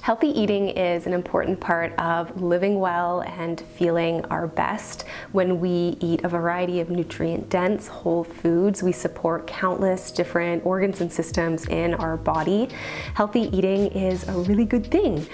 Healthy eating is an important part of living well and feeling our best. When we eat a variety of nutrient-dense whole foods, we support countless different organs and systems in our body. Healthy eating is a really good thing.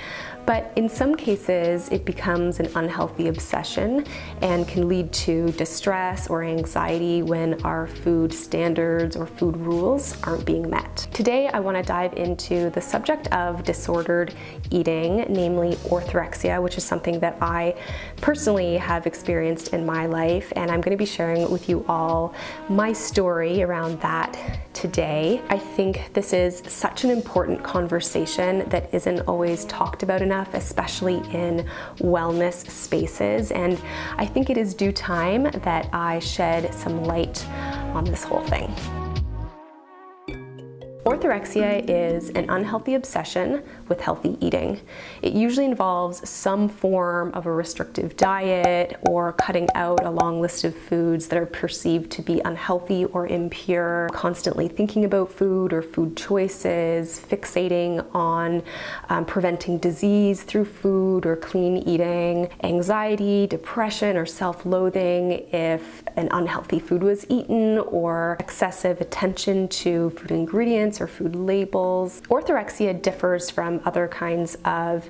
But in some cases, it becomes an unhealthy obsession and can lead to distress or anxiety when our food standards or food rules aren't being met. Today, I want to dive into the subject of disordered eating, namely orthorexia, which is something that I personally have experienced in my life, and I'm going to be sharing with you all my story around that today. I think this is such an important conversation that isn't always talked about enough, especially in wellness spaces, and I think it is due time that I shed some light on this whole thing. Orthorexia is an unhealthy obsession with healthy eating. It usually involves some form of a restrictive diet or cutting out a long list of foods that are perceived to be unhealthy or impure, constantly thinking about food or food choices, fixating on preventing disease through food or clean eating, anxiety, depression, or self-loathing if an unhealthy food was eaten, or excessive attention to food ingredients or food labels. Orthorexia differs from other kinds of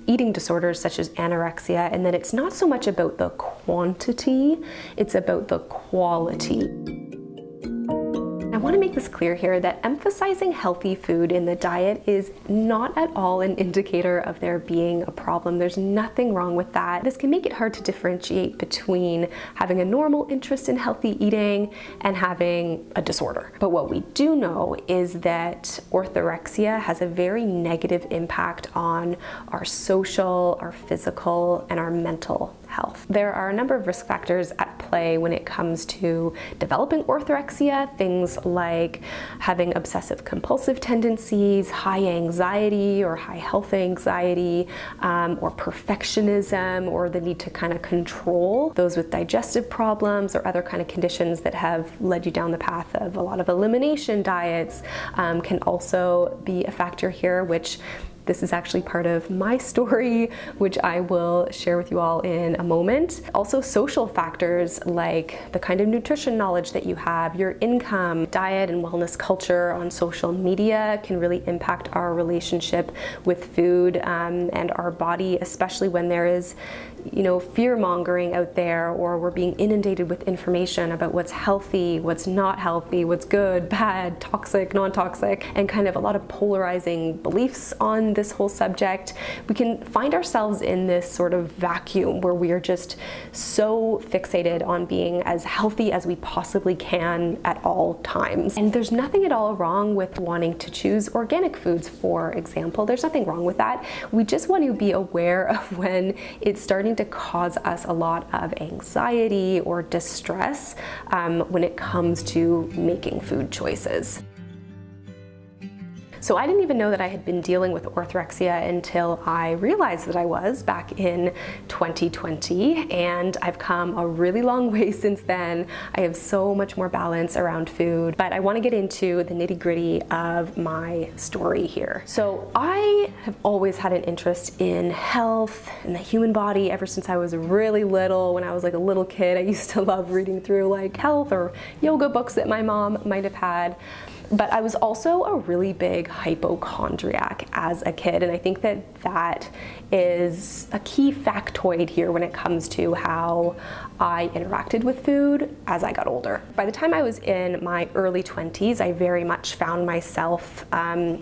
eating disorders such as anorexia in that it's not so much about the quantity, it's about the quality. I want to make this clear here that emphasizing healthy food in the diet is not at all an indicator of there being a problem. There's nothing wrong with that. This can make it hard to differentiate between having a normal interest in healthy eating and having a disorder. But what we do know is that orthorexia has a very negative impact on our social, our physical, and our mental health. There are a number of risk factors at play when it comes to developing orthorexia, things like having obsessive compulsive tendencies, high anxiety or high health anxiety, or perfectionism, or the need to kind of control, those with digestive problems or other kind of conditions that have led you down the path of a lot of elimination diets can also be a factor here, which this is actually part of my story, which I will share with you all in a moment. Also, social factors like the kind of nutrition knowledge that you have, your income, diet and wellness culture on social media can really impact our relationship with food and our body, especially when there is, fear mongering out there, or we're being inundated with information about what's healthy, what's not healthy, what's good, bad, toxic, non-toxic, and kind of a lot of polarizing beliefs on this whole subject. We can find ourselves in this sort of vacuum where we are just so fixated on being as healthy as we possibly can at all times. And there's nothing at all wrong with wanting to choose organic foods, for example. There's nothing wrong with that. We just want to be aware of when it's starting to cause us a lot of anxiety or distress when it comes to making food choices. So I didn't even know that I had been dealing with orthorexia until I realized that I was back in 2020, and I've come a really long way since then. I have so much more balance around food, but I want to get into the nitty-gritty of my story here. So I have always had an interest in health and the human body ever since I was really little. When I was like a little kid, I used to love reading through like health or yoga books that my mom might have had. But I was also a really big hypochondriac as a kid, and I think that that is a key factoid here when it comes to how I interacted with food as I got older. By the time I was in my early 20s, I very much found myself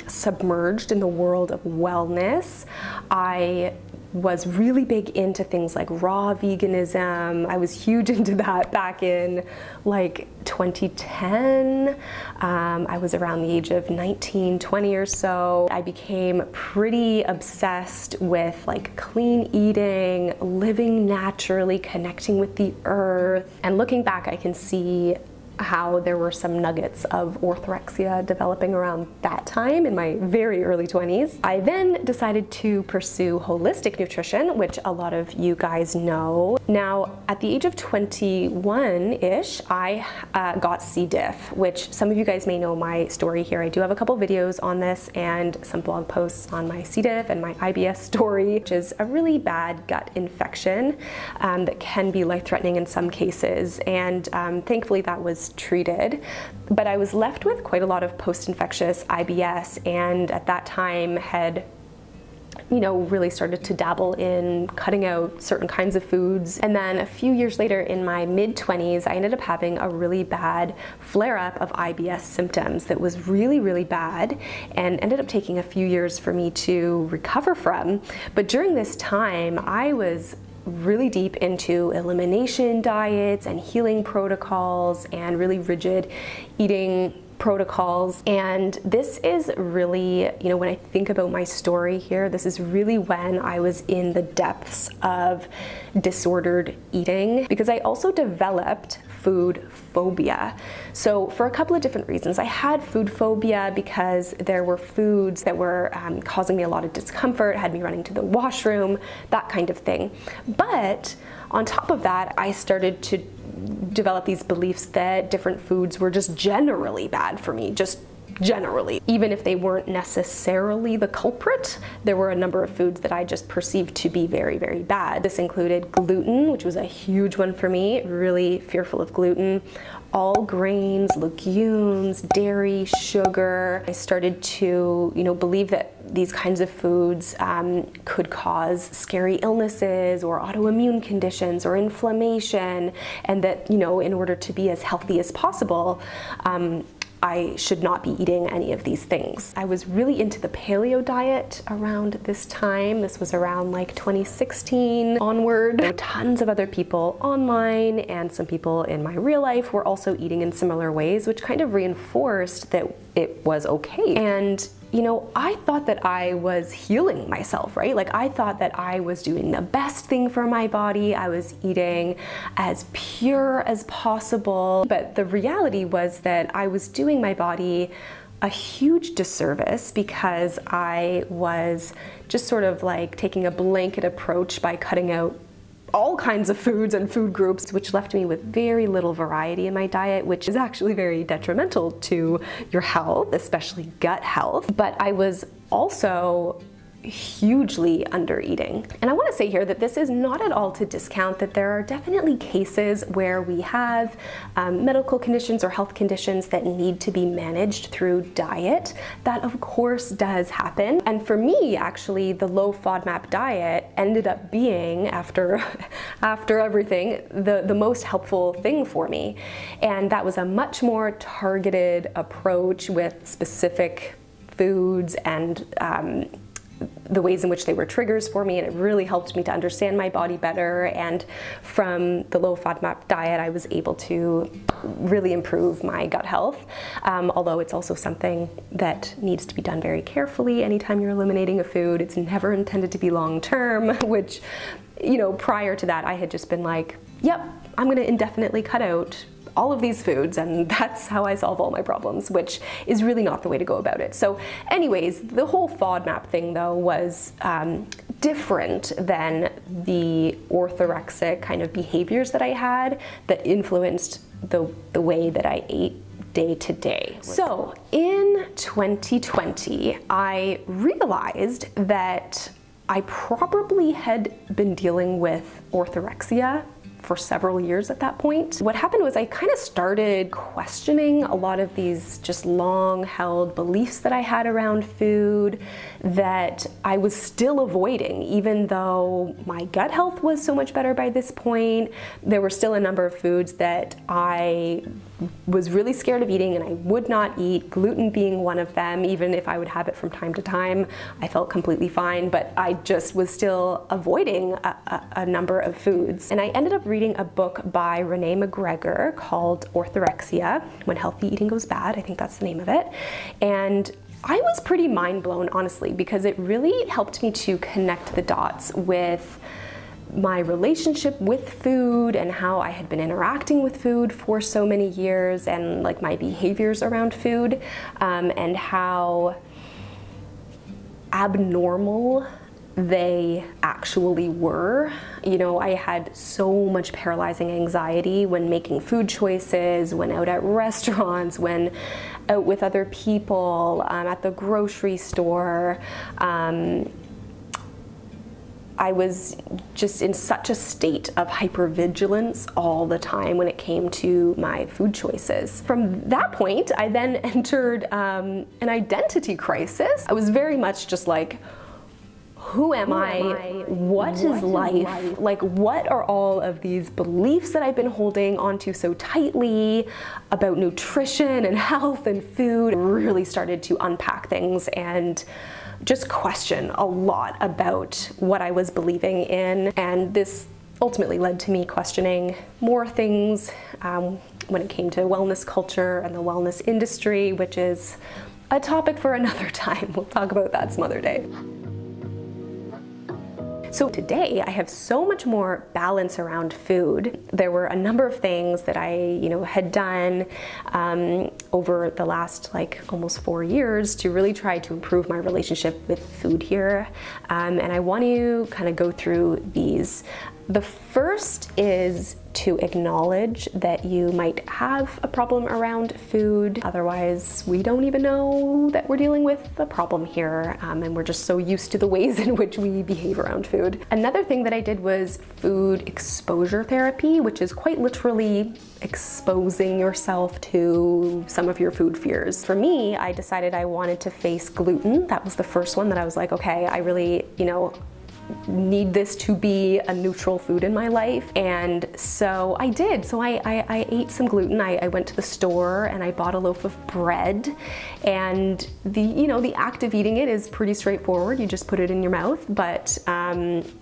submerged in the world of wellness. I was really big into things like raw veganism. I was huge into that back in like 2010. I was around the age of 19, 20 or so. I became pretty obsessed with like clean eating, living naturally, connecting with the earth. And looking back, I can see how there were some nuggets of orthorexia developing around that time in my very early 20s. I then decided to pursue holistic nutrition, which a lot of you guys know. Now, at the age of 21-ish, I got C. diff, which some of you guys may know my story here. I do have a couple videos on this and some blog posts on my C. diff and my IBS story, which is a really bad gut infection that can be life-threatening in some cases. And thankfully that was treated, but I was left with quite a lot of post-infectious IBS, and at that time had really started to dabble in cutting out certain kinds of foods. And then a few years later, in my mid-20s, I ended up having a really bad flare-up of IBS symptoms that was really, really bad and ended up taking a few years for me to recover from. But during this time, I was really deep into elimination diets and healing protocols and really rigid eating protocols. And this is really, when I think about my story here, this is really when I was in the depths of disordered eating, because I also developed food phobia. So for a couple of different reasons. I had food phobia because there were foods that were causing me a lot of discomfort, had me running to the washroom, that kind of thing. But on top of that, I started to develop these beliefs that different foods were just generally bad for me, just generally. Even if they weren't necessarily the culprit, there were a number of foods that I just perceived to be very, very bad. This included gluten, which was a huge one for me, really fearful of gluten, all grains, legumes, dairy, sugar. I started to, believe that these kinds of foods could cause scary illnesses or autoimmune conditions or inflammation, and that, in order to be as healthy as possible, I should not be eating any of these things. I was really into the paleo diet around this time. This was around like 2016 onward. There were tons of other people online, and some people in my real life were also eating in similar ways, which kind of reinforced that it was okay. And I thought that I was healing myself, right? Like, I thought that I was doing the best thing for my body. I was eating as pure as possible. But the reality was that I was doing my body a huge disservice because I was just sort of like taking a blanket approach by cutting out all kinds of foods and food groups, which left me with very little variety in my diet, which is actually very detrimental to your health, especially gut health. But I was also hugely under eating. And I want to say here that this is not at all to discount that there are definitely cases where we have medical conditions or health conditions that need to be managed through diet. That of course does happen. And for me, actually, the low FODMAP diet ended up being, after everything, the most helpful thing for me. And that was a much more targeted approach with specific foods and the ways in which they were triggers for me, and it really helped me to understand my body better. And from the low FODMAP diet, I was able to really improve my gut health, although it's also something that needs to be done very carefully anytime you're eliminating a food. It's never intended to be long-term, which, prior to that, I had just been like, yep, I'm gonna indefinitely cut out all of these foods, and that's how I solve all my problems, which is really not the way to go about it. So anyways, the whole FODMAP thing though was different than the orthorexic kind of behaviors that I had that influenced the way that I ate day to day. So in 2020, I realized that I probably had been dealing with orthorexia for several years at that point. What happened was I kind of started questioning a lot of these just long-held beliefs that I had around food that I was still avoiding, even though my gut health was so much better by this point. There were still a number of foods that I was really scared of eating and I would not eat, gluten being one of them. Even if I would have it from time to time, I felt completely fine, but I just was still avoiding a number of foods. And I ended up reading a book by Renee McGregor called Orthorexia, When Healthy Eating Goes Bad, I think that's the name of it. And I was pretty mind blown, honestly, because it really helped me to connect the dots with my relationship with food and how I had been interacting with food for so many years, and like my behaviors around food, and how abnormal they actually were. You know, I had so much paralyzing anxiety when making food choices, when out at restaurants, when out with other people, at the grocery store. I was just in such a state of hypervigilance all the time when it came to my food choices. From that point, I then entered an identity crisis. I was very much just like, who am I? What is life? Like, what are all of these beliefs that I've been holding onto so tightly about nutrition and health and food? I really started to unpack things and just question a lot about what I was believing in. And this ultimately led to me questioning more things when it came to wellness culture and the wellness industry, which is a topic for another time. We'll talk about that some other day. So today I have so much more balance around food. There were a number of things that I, had done over the last almost 4 years to really try to improve my relationship with food here. And I want to kind of go through these. The first is to acknowledge that you might have a problem around food. Otherwise, we don't even know that we're dealing with a problem here, and we're just so used to the ways in which we behave around food. Another thing that I did was food exposure therapy, which is quite literally exposing yourself to some of your food fears. For me, I decided I wanted to face gluten. That was the first one that I was like, okay, I really, need this to be a neutral food in my life. And so I did. So I ate some gluten. I went to the store and I bought a loaf of bread, and the act of eating it is pretty straightforward. You just put it in your mouth. But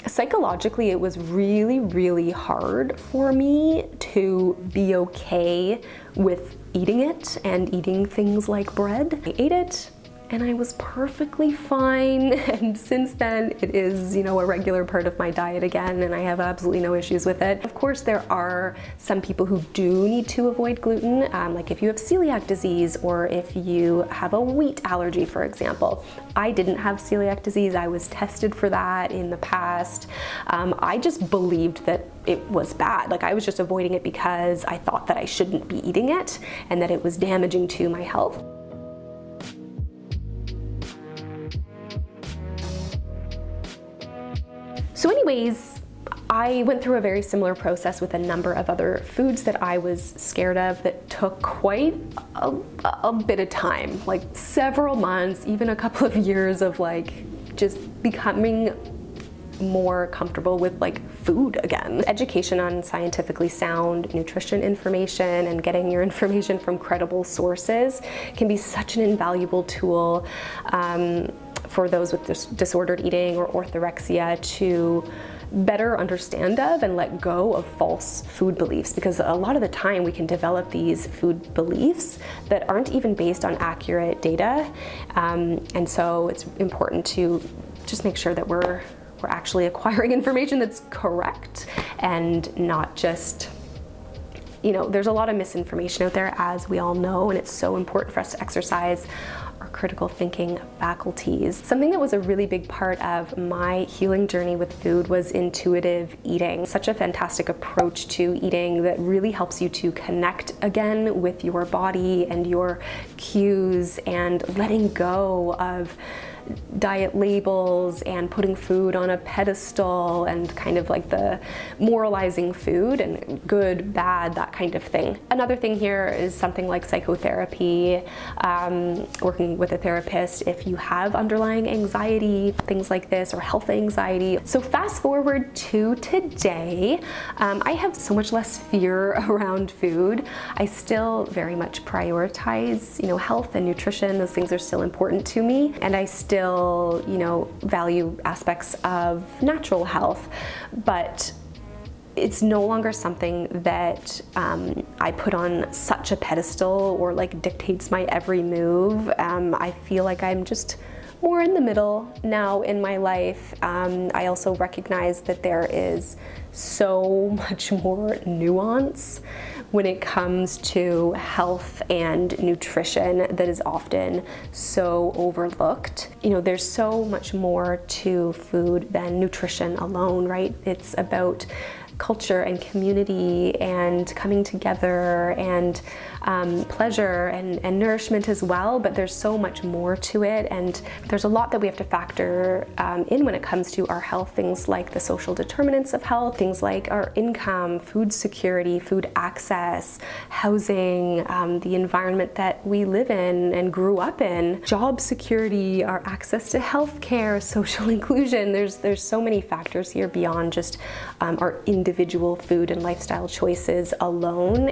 psychologically, it was really, really hard for me to be okay with eating it and eating things like bread. I ate it, and I was perfectly fine. And since then, it is, a regular part of my diet again, and I have absolutely no issues with it. Of course, there are some people who do need to avoid gluten, like if you have celiac disease or if you have a wheat allergy, for example. I didn't have celiac disease. I was tested for that in the past. I just believed that it was bad. I was just avoiding it because I thought that I shouldn't be eating it and that it was damaging to my health. So anyways, I went through a very similar process with a number of other foods that I was scared of that took quite a bit of time, several months, even a couple of years of just becoming more comfortable with food again. Education on scientifically sound nutrition information and getting your information from credible sources can be such an invaluable tool for those with disordered eating or orthorexia to better understand of and let go of false food beliefs, because a lot of the time we can develop these food beliefs that aren't even based on accurate data, and so it's important to just make sure that we're actually acquiring information that's correct and not just, there's a lot of misinformation out there, as we all know, and it's so important for us to exercise our critical thinking faculties. Something that was a really big part of my healing journey with food was intuitive eating. Such a fantastic approach to eating that really helps you to connect again with your body and your cues, and letting go of diet labels and putting food on a pedestal and kind of the moralizing food and good, bad, that kind of thing. Another thing here is something like psychotherapy, working with a therapist if you have underlying anxiety, things like this, or health anxiety. So fast forward to today, I have so much less fear around food. I still very much prioritize, health and nutrition. Those things are still important to me, and I still, value aspects of natural health, but it's no longer something that I put on such a pedestal or dictates my every move. I feel like I'm just more in the middle now in my life. I also recognize that there is so much more nuance when it comes to health and nutrition that is often so overlooked. You know, there's so much more to food than nutrition alone, right? It's about culture and community and coming together and pleasure and nourishment as well, but there's so much more to it, and there's a lot that we have to factor in when it comes to our health. Things like the social determinants of health, things like our income, food security, food access, housing, the environment that we live in and grew up in, job security, our access to healthcare, social inclusion. There's so many factors here beyond just our individual food and lifestyle choices alone.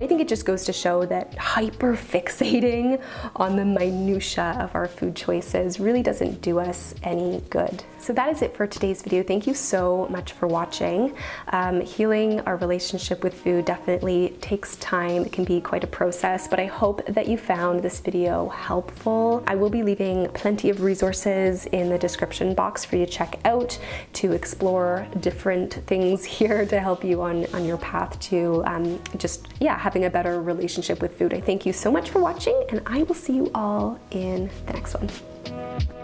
I think it just goes to show that hyper fixating on the minutia of our food choices really doesn't do us any good. So that is it for today's video. Thank you so much for watching. Healing our relationship with food definitely takes time. It can be quite a process, but I hope that you found this video helpful. I will be leaving plenty of resources in the description box for you to check out to explore different things here to help you on your path to having a better relationship with food. I thank you so much for watching, and I will see you all in the next one.